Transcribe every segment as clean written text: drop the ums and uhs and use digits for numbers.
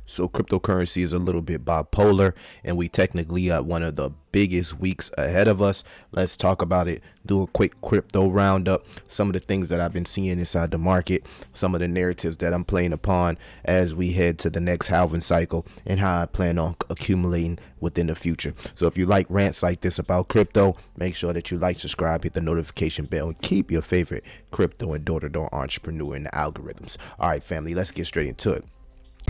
So cryptocurrency is a little bit bipolar, and we technically got one of the biggest weeks ahead of us. Let's talk about it. Do a quick crypto roundup. Some of the things that I've been seeing inside the market, some of the narratives that I'm playing upon as we head to the next halving cycle, and how I plan on accumulating within the future. So if you like rants like this about crypto, make sure that you like, subscribe, hit the notification bell, and keep your favorite crypto and door-to-door entrepreneur in the algorithms. All right, family, let's get straight into it.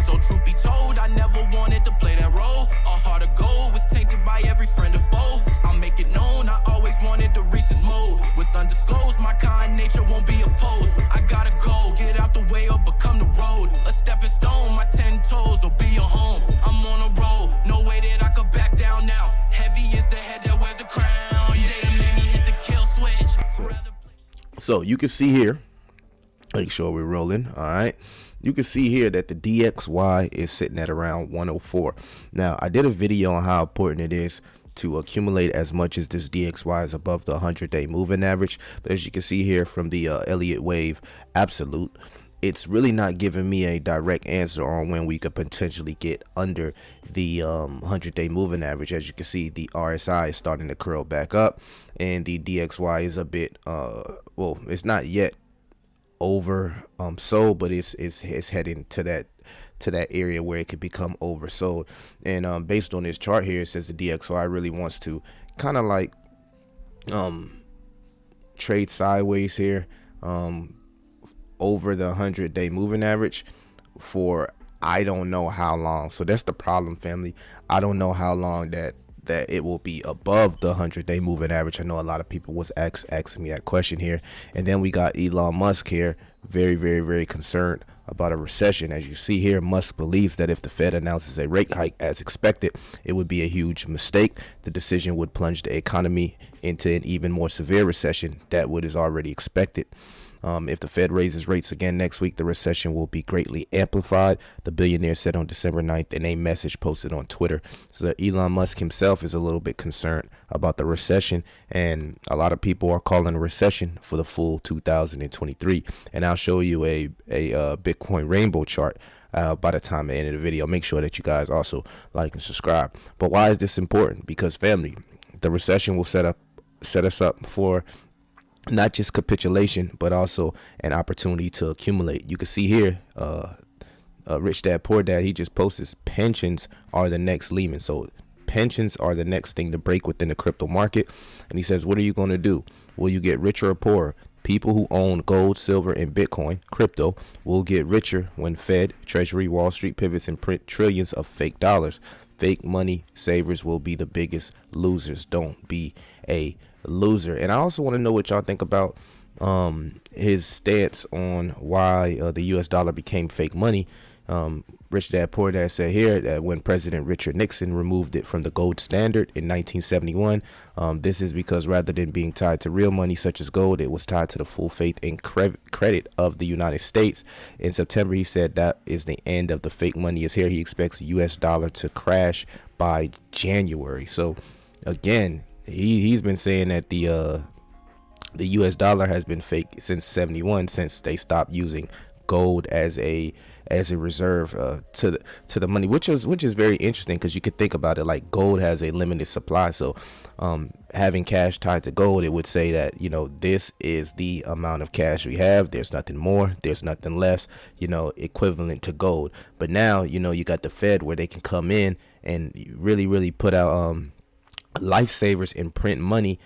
So truth be told, I never wanted to play that role. A heart of gold was tainted by every friend or foe. I'll make it known, I always wanted to reach this mode. What's undisclosed, my kind nature won't be opposed. I gotta go, get out the way or become the road. A stepping stone, my 10 toes will be your home. I'm on a roll, no way that I could back down now. Heavy is the head that wears the crown. They done made me hit the kill switch. So you can see here, make sure we're rolling. All right. You can see here that the DXY is sitting at around 104. Now, I did a video on how important it is to accumulate as much as this DXY is above the 100-day moving average. But as you can see here from the Elliott wave absolute, it's really not giving me a direct answer on when we could potentially get under the 100-day moving average. As you can see, the RSI is starting to curl back up, and the DXY is a bit, well, it's not yet over but it's heading to that area where it could become oversold. And based on this chart here, it says the DXY really wants to kind of like trade sideways here over the 100-day moving average for I don't know how long. So that's the problem, family. I don't know how long that it will be above the 100-day moving average. I know a lot of people was asking me that question here. And then we got Elon Musk here, very concerned about a recession. As you see here, Musk believes that if the Fed announces a rate hike as expected, it would be a huge mistake. The decision would plunge the economy into an even more severe recession that what is already expected. If the Fed raises rates again next week, the recession will be greatly amplified, the billionaire said on December 9th in a message posted on Twitter. So Elon Musk himself is a little bit concerned about the recession, and a lot of people are calling a recession for the full 2023. And I'll show you a Bitcoin rainbow chart by the time the end of the video. Make sure that you guys also like and subscribe. But why is this important? Because, family, the recession will set us up for not just capitulation, but also an opportunity to accumulate. You can see here, Rich Dad Poor Dad, he just posted pensions are the next Lehman. So pensions are the next thing to break within the crypto market. And he says, what are you going to do? Will you get richer or poorer? People who own gold, silver, and Bitcoin, crypto, will get richer when Fed, Treasury, Wall Street pivots and print trillions of fake dollars. Fake money savers will be the biggest losers. Don't be a loser. And I also want to know what y'all think about his stance on why the US dollar became fake money. Rich Dad Poor Dad said here that when President Richard Nixon removed it from the gold standard in 1971, this is because rather than being tied to real money such as gold, it was tied to the full faith and credit of the United States. In September, he said that is the end of the fake money is here. He expects the US dollar to crash by January. So again, he's been saying that the US dollar has been fake since 71, since they stopped using gold as a reserve to the money, which is very interesting, because you could think about it like gold has a limited supply. So having cash tied to gold, it would say that, you know, this is the amount of cash we have. There's nothing more, there's nothing less, you know, equivalent to gold. But now, you know, you got the Fed where they can come in and really put out lifesavers and print money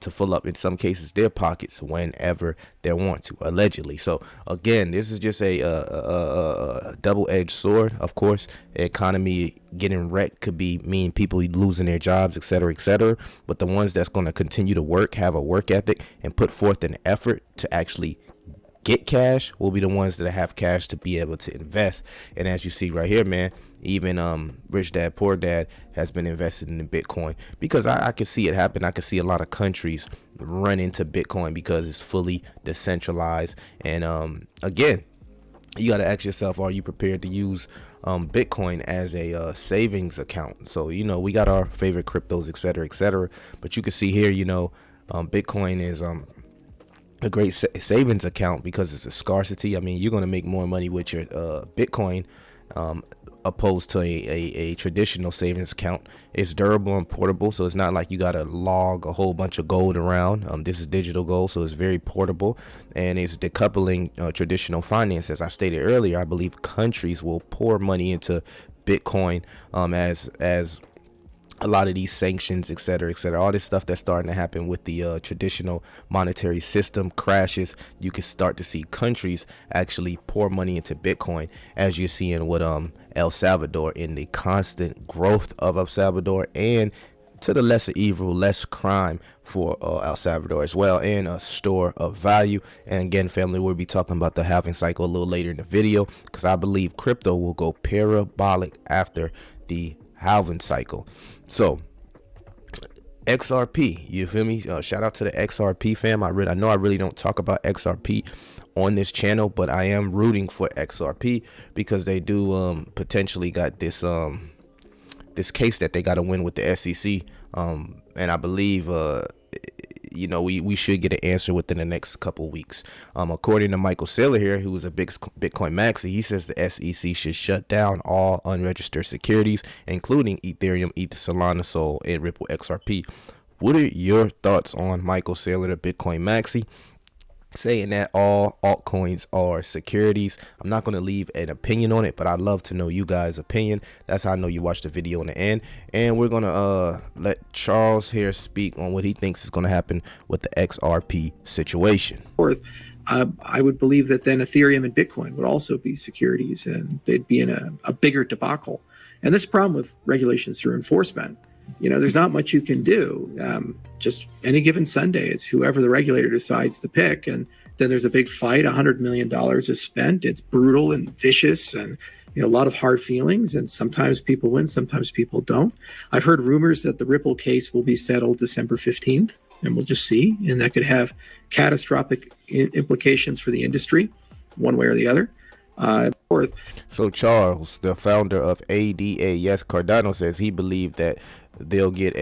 to fill up, in some cases, their pockets whenever they want to, allegedly. So again, this is just a double-edged sword. Of course, the economy getting wrecked could mean people losing their jobs, etc. But the ones that's going to continue to work, have a work ethic, and put forth an effort to actually get cash will be the ones that have cash to be able to invest. And as you see right here, man, even Rich Dad Poor Dad has been invested in Bitcoin, because I can see it happen. I can see a lot of countries run into Bitcoin because it's fully decentralized. And again, you got to ask yourself, are you prepared to use Bitcoin as a savings account? So, you know, we got our favorite cryptos, etc. But you can see here, you know, Bitcoin is a great savings account because it's a scarcity. I mean, you're going to make more money with your Bitcoin opposed to a traditional savings account. It's durable and portable, so it's not like you gotta log a whole bunch of gold around. This is digital gold, so it's very portable, and it's decoupling traditional finance. As I stated earlier, I believe countries will pour money into Bitcoin as a lot of these sanctions, et cetera, all this stuff that's starting to happen with the traditional monetary system crashes. You can start to see countries actually pour money into Bitcoin, as you're seeing with El Salvador, in the constant growth of El Salvador, and to the lesser evil, less crime for El Salvador as well, and a store of value. And again, family, we'll be talking about the halving cycle a little later in the video, because I believe crypto will go parabolic after the halving cycle. So XRP, you feel me? Shout out to the XRP fam. I know I really don't talk about XRP on this channel, but I am rooting for XRP because they do potentially got this this case that they got to win with the SEC, and I believe we should get an answer within the next couple weeks. According to Michael Saylor here, who is a big Bitcoin maxi, he says the SEC should shut down all unregistered securities, including Ethereum, Solana, Sol, and Ripple XRP. What are your thoughts on Michael Saylor, the Bitcoin maxi, saying that all altcoins are securities? I'm not going to leave an opinion on it, but I'd love to know you guys' opinion. That's how I know you watched the video in the end. And we're going to let Charles here speak on what he thinks is going to happen with the XRP situation. I would believe that then Ethereum and Bitcoin would also be securities, and they'd be in a bigger debacle. And this problem with regulations through enforcement, there's not much you can do. Just any given Sunday, it's whoever the regulator decides to pick. And then there's a big fight. $100 million is spent. It's brutal and vicious, and a lot of hard feelings. And sometimes people win, sometimes people don't. I've heard rumors that the Ripple case will be settled December 15th, and we'll just see. And that could have catastrophic implications for the industry, one way or the other. So Charles, the founder of ADA, yes, Cardano, says he believed that they'll get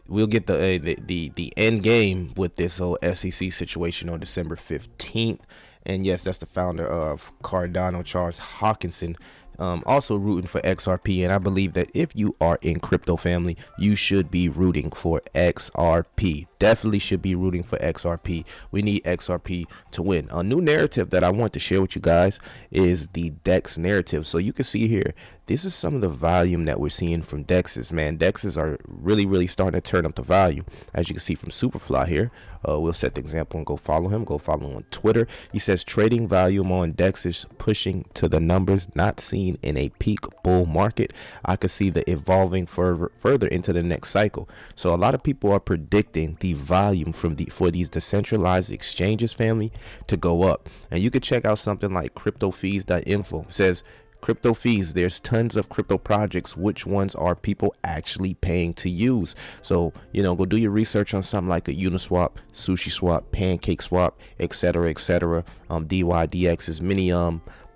we'll get the end game with this whole SEC situation on December 15th. And yes, that's the founder of Cardano, Charles Hawkinson, also rooting for XRP. And I believe that if you are in crypto family, you should be rooting for XRP. Definitely should be rooting for XRP. We need XRP to win. A new narrative that I want to share with you guys is the DEX narrative. So you can see here, this is some of the volume that we're seeing from DEXs, man. DEXs are really starting to turn up the volume. As you can see from Superfly here, we'll set the example and go follow him. Go follow him on Twitter. He says trading volume on DEXs pushing to the numbers not seen in a peak bull market. I could see the evolving further into the next cycle. So a lot of people are predicting the volume for these decentralized exchanges, family, to go up. And you could check out something like cryptofees.info. It says crypto fees, there's tons of crypto projects. Which ones are people actually paying to use? So go do your research on something like a Uniswap, SushiSwap, PancakeSwap, etc. DYDX's many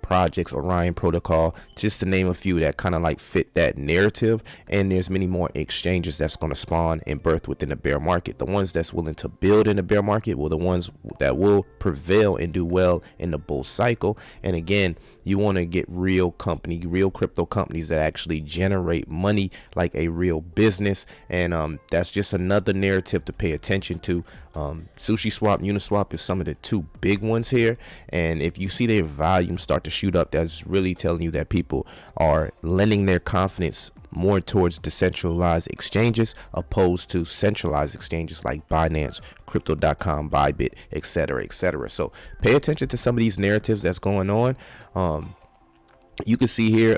projects, Orion Protocol, just to name a few that kind of like fit that narrative. And there's many more exchanges that's going to spawn and birth within the bear market. The ones that's willing to build in the bear market will the ones that will prevail and do well in the bull cycle. And again, you want to get real crypto companies that actually generate money like a real business. And that's just another narrative to pay attention to. SushiSwap, Uniswap is some of the two big ones here. And if you see their volume start to shoot up, that's really telling you that people are lending their confidence more towards decentralized exchanges opposed to centralized exchanges like Binance, Crypto.com, Bybit, etc. So pay attention to some of these narratives that's going on. You can see here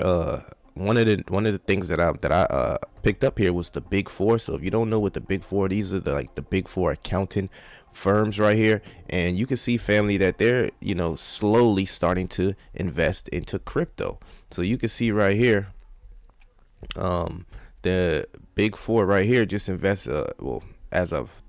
one of the things that I picked up here was the Big Four. So if you don't know what the Big Four, these are the Big Four accounting firms right here. And you can see, family, that they're slowly starting to invest into crypto. So you can see right here, the Big Four right here just invest as of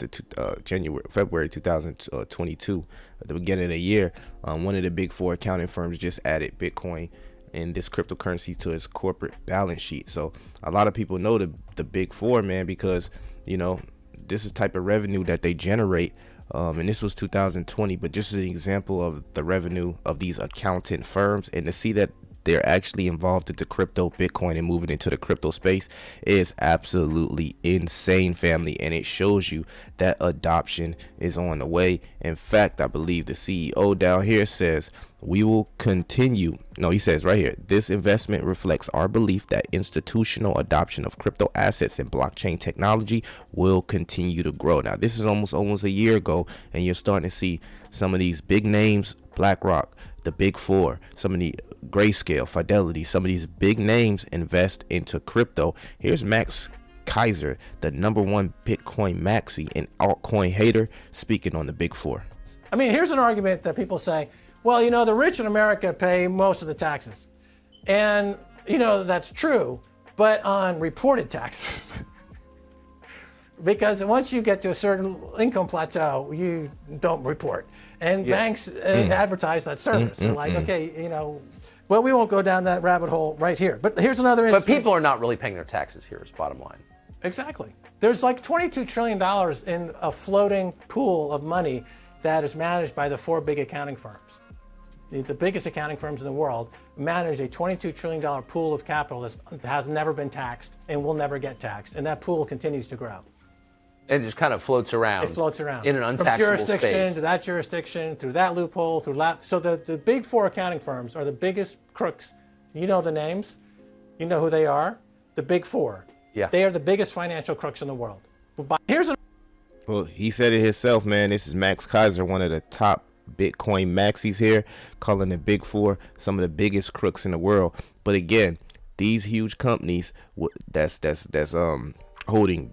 February 2022, at the beginning of the year. One of the Big Four accounting firms just added Bitcoin and this cryptocurrency to its corporate balance sheet. So a lot of people know the Big Four, man, because this is type of revenue that they generate and this was 2020, but just an example of the revenue of these accountant firms, and to see that they're actually involved into crypto, Bitcoin, and moving into the crypto space is absolutely insane, family. And it shows you that adoption is on the way. In fact, I believe the CEO down here says we will continue. No, he says right here, this investment reflects our belief that institutional adoption of crypto assets and blockchain technology will continue to grow. Now, this is almost a year ago, and you're starting to see some of these big names, BlackRock, the Big Four, some of the Grayscale, Fidelity, some of these big names invest into crypto. Here's Max Keiser, the #1 Bitcoin maxi and altcoin hater, speaking on the Big Four. I mean, here's an argument that people say, well, you know, the rich in America pay most of the taxes. And, you know, that's true, but on reported taxes. Because once you get to a certain income plateau, you don't report. And banks advertise that service. They're like, okay, you know, well, we won't go down that rabbit hole right here. But here's another. But people are not really paying their taxes here, is bottom line. Exactly. There's like $22 trillion in a floating pool of money that is managed by the 4 big accounting firms. The biggest accounting firms in the world manage a $22 trillion pool of capital that has never been taxed and will never get taxed. And that pool continues to grow. And it just kind of floats around. It floats around. In an untaxable From jurisdiction space. to that jurisdiction, through that loophole, so the big 4 accounting firms are the biggest crooks. You know the names. You know who they are. The Big 4. Yeah. They are the biggest financial crooks in the world. Well, he said it himself, man. This is Max Keiser, one of the top Bitcoin maxis here, calling the Big Four some of the biggest crooks in the world. But again, these huge companies that's holding,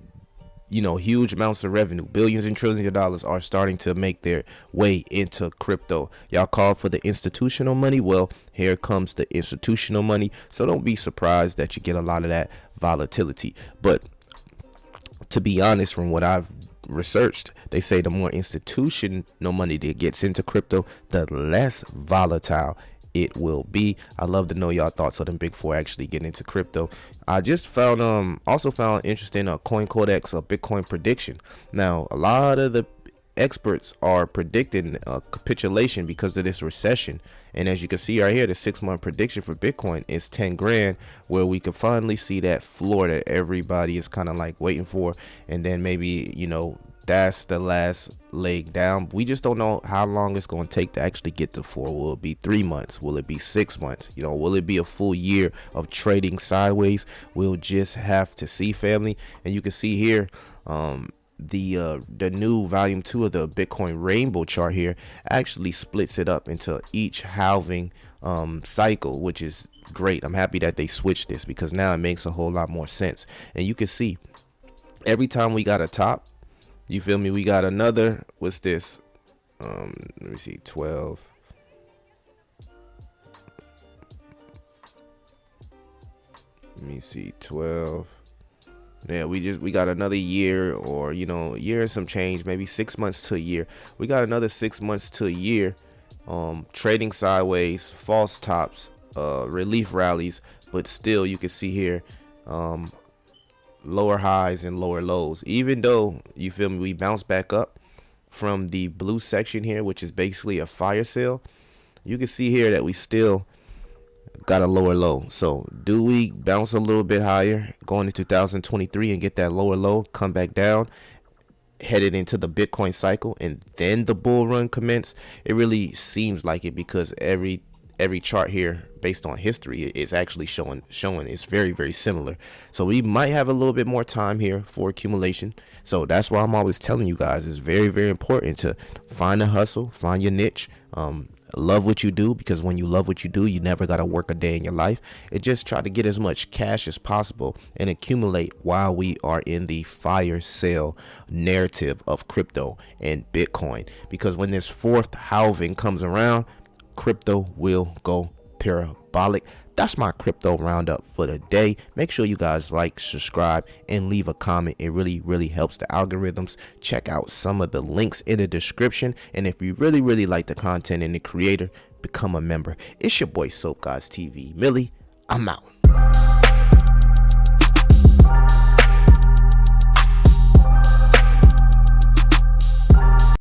you know, huge amounts of revenue, billions and trillions of dollars, are starting to make their way into crypto. Y'all called for the institutional money. Well, here comes the institutional money. So don't be surprised that you get a lot of that volatility. But to be honest, from what I've researched, they say the more institutional money that gets into crypto, the less volatile it will be. I love to know y'all thoughts on them Big Four actually getting into crypto. I just found also found interesting Coin Codex Bitcoin prediction. Now, a lot of the experts are predicting a capitulation because of this recession, and as you can see right here, the 6-month prediction for Bitcoin is 10 grand, where we could finally see that floor that everybody is kind of like waiting for, and then maybe, you know, that's the last leg down. We just don't know how long it's going to take to actually get to 4. Will it be 3 months? Will it be 6 months? You know, will it be a full year of trading sideways? We'll just have to see, family. And you can see here the new volume 2 of the Bitcoin rainbow chart here actually splits it up into each halving cycle, which is great. I'm happy that they switched this, because now it makes a whole lot more sense. And you can see every time we got a top, you feel me, we got another, what's this, let me see, 12, let me see, 12. Yeah, we got another year, or, you know, year and some change, maybe 6 months to a year. We got another 6 months to a year, trading sideways, false tops, relief rallies, but still you can see here lower highs and lower lows. Even though, you feel me, we bounce back up from the blue section here, which is basically a fire sale, you can see here that we still got a lower low. So do we bounce a little bit higher going into 2023 and get that lower low, come back down, headed into the Bitcoin cycle, and then the bull run commence? It really seems like it, because every chart here based on history is actually showing it's very, very similar. So we might have a little bit more time here for accumulation. So that's why I'm always telling you guys, it's very, very important to find a hustle, find your niche, love what you do, because when you love what you do, you never got to work a day in your life. And just try to get as much cash as possible and accumulate while we are in the fire sale narrative of crypto and Bitcoin, because when this 4th halving comes around, crypto will go parabolic. That's my crypto roundup for the day. Make sure you guys like, subscribe, and leave a comment. It really, really helps the algorithms. Check out some of the links in the description. And if you really, really like the content and the creator, become a member. It's your boy Soap Guys TV, Millie. I'm out.